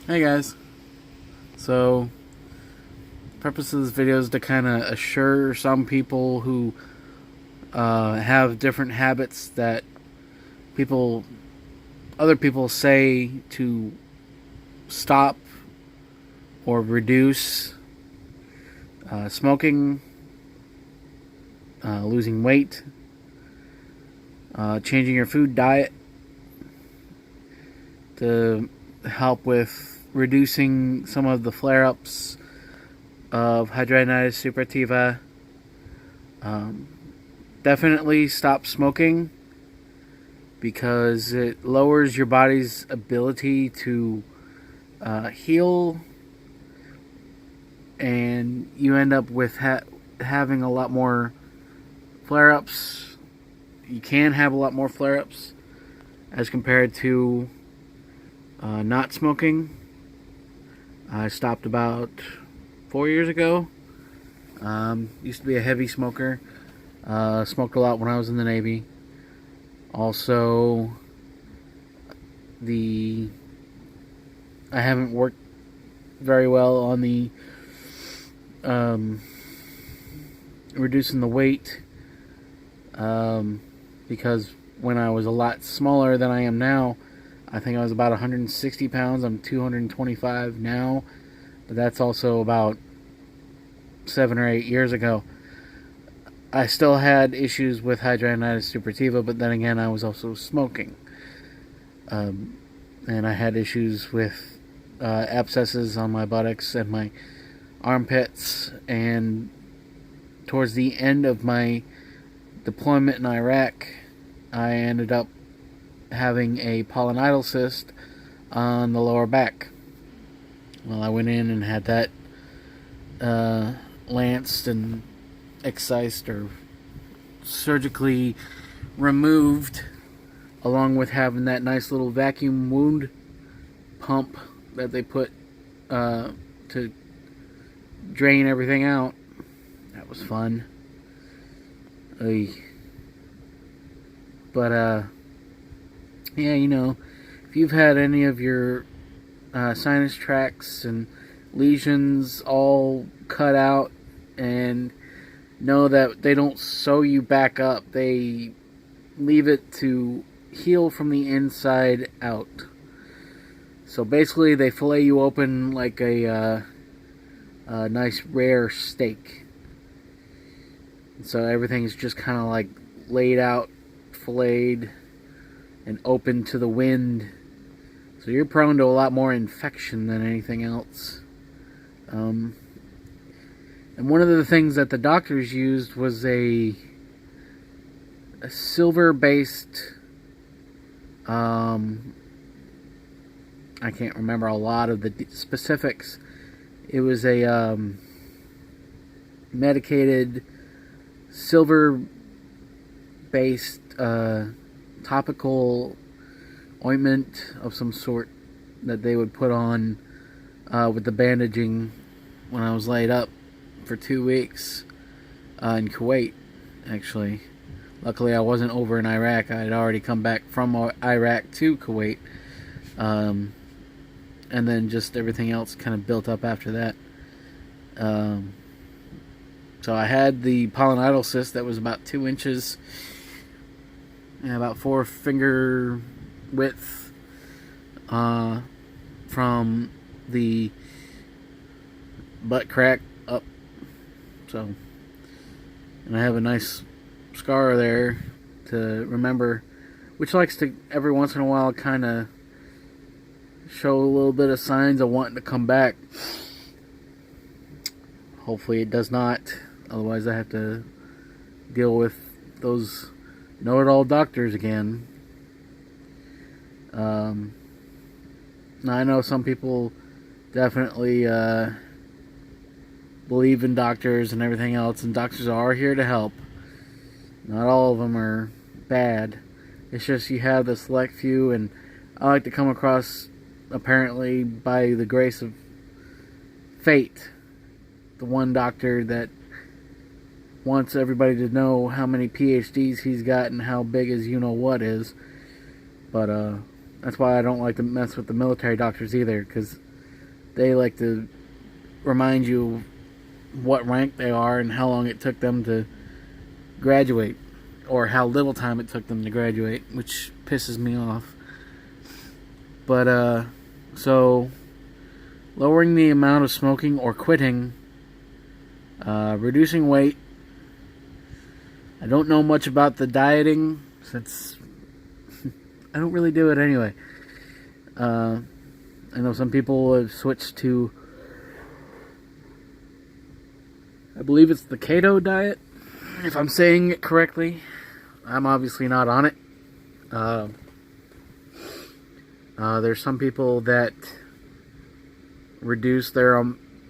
Hey guys. So, purpose of this video is to kind of assure some people who have different habits that people, other people say to stop or reduce smoking, losing weight, changing your food diet to help with reducing some of the flare-ups of hidradenitis suppurativa. Definitely stop smoking because it lowers your body's ability to heal, and you end up with having a lot more flare-ups. You can have a lot more flare-ups as compared to not smoking. I stopped about 4 years ago. Used to be a heavy smoker. Smoked a lot when I was in the Navy. Also, I haven't worked very well on the reducing the weight, because when I was a lot smaller than I am now, I think I was about 160 pounds. I'm 225 now, but that's also about 7 or 8 years ago. I still had issues with hidradenitis suppurativa, but then again, I was also smoking. And I had issues with abscesses on my buttocks and my armpits, and towards the end of my deployment in Iraq, I ended up having a pilonidal cyst on the lower back. Well, I went in and had that lanced and excised or surgically removed, along with having that nice little vacuum wound pump that they put to drain everything out. That was fun. But yeah, if you've had any of your sinus tracts and lesions all cut out, and know that they don't sew you back up, they leave it to heal from the inside out. So basically, they fillet you open like a nice rare steak. So everything's just kind of like laid out, filleted, and open to the wind. So you're prone to a lot more infection than anything else. And one of the things that the doctors used was a silver-based, I can't remember a lot of the specifics. It was a medicated silver-based topical ointment of some sort that they would put on with the bandaging when I was laid up for 2 weeks in Kuwait, actually. Luckily, I wasn't over in Iraq. I had already come back from Iraq to Kuwait. And then just everything else kind of built up after that. So I had the pilonidal cyst that was about 2 inches, and about 4 finger width from the butt crack up. So, and I have a nice scar there to remember, which likes to every once in a while kind of show a little bit of signs of wanting to come back. Hopefully it does not, otherwise I have to deal with those know-it-all doctors again. Now I know some people definitely believe in doctors and everything else, and doctors are here to help. Not all of them are bad. It's just you have the select few, and I like to come across, apparently by the grace of fate, the one doctor that wants everybody to know how many PhDs he's got and how big his you-know-what is. But that's why I don't like to mess with the military doctors either, because they like to remind you what rank they are and how long it took them to graduate, or how little time it took them to graduate, which pisses me off. But so lowering the amount of smoking or quitting, reducing weight. I don't know much about the dieting since I don't really do it anyway. I know some people have switched to, I believe it's the keto diet, if I'm saying it correctly. I'm obviously not on it. There's some people that reduce their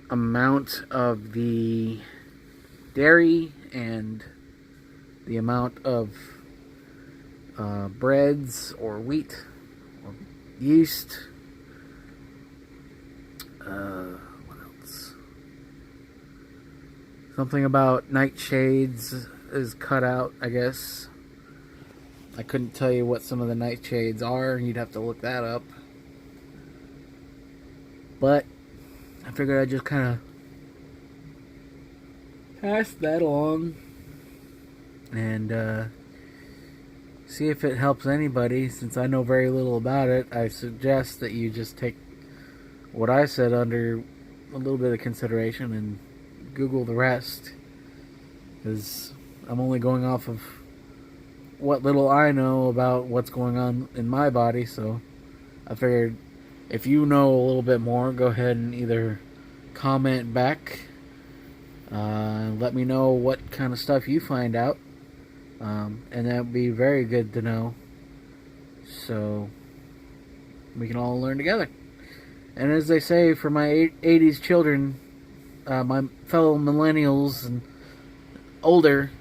amount of the dairy and the amount of breads or wheat or yeast. What else? Something about nightshades is cut out, I guess. I couldn't tell you what some of the nightshades are. You'd have to look that up. But I figured I'd just kind of pass that along and see if it helps anybody. Since I know very little about it, I suggest that you just take what I said under a little bit of consideration and Google the rest, because I'm only going off of what little I know about what's going on in my body. So I figured if you know a little bit more, go ahead and either comment back, let me know what kind of stuff you find out, and that would be very good to know, so we can all learn together. And as they say, for my 80s children, my fellow millennials and older,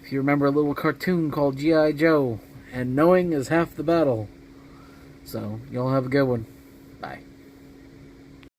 if you remember a little cartoon called G.I. Joe, and knowing is half the battle. So, y'all have a good one. Bye.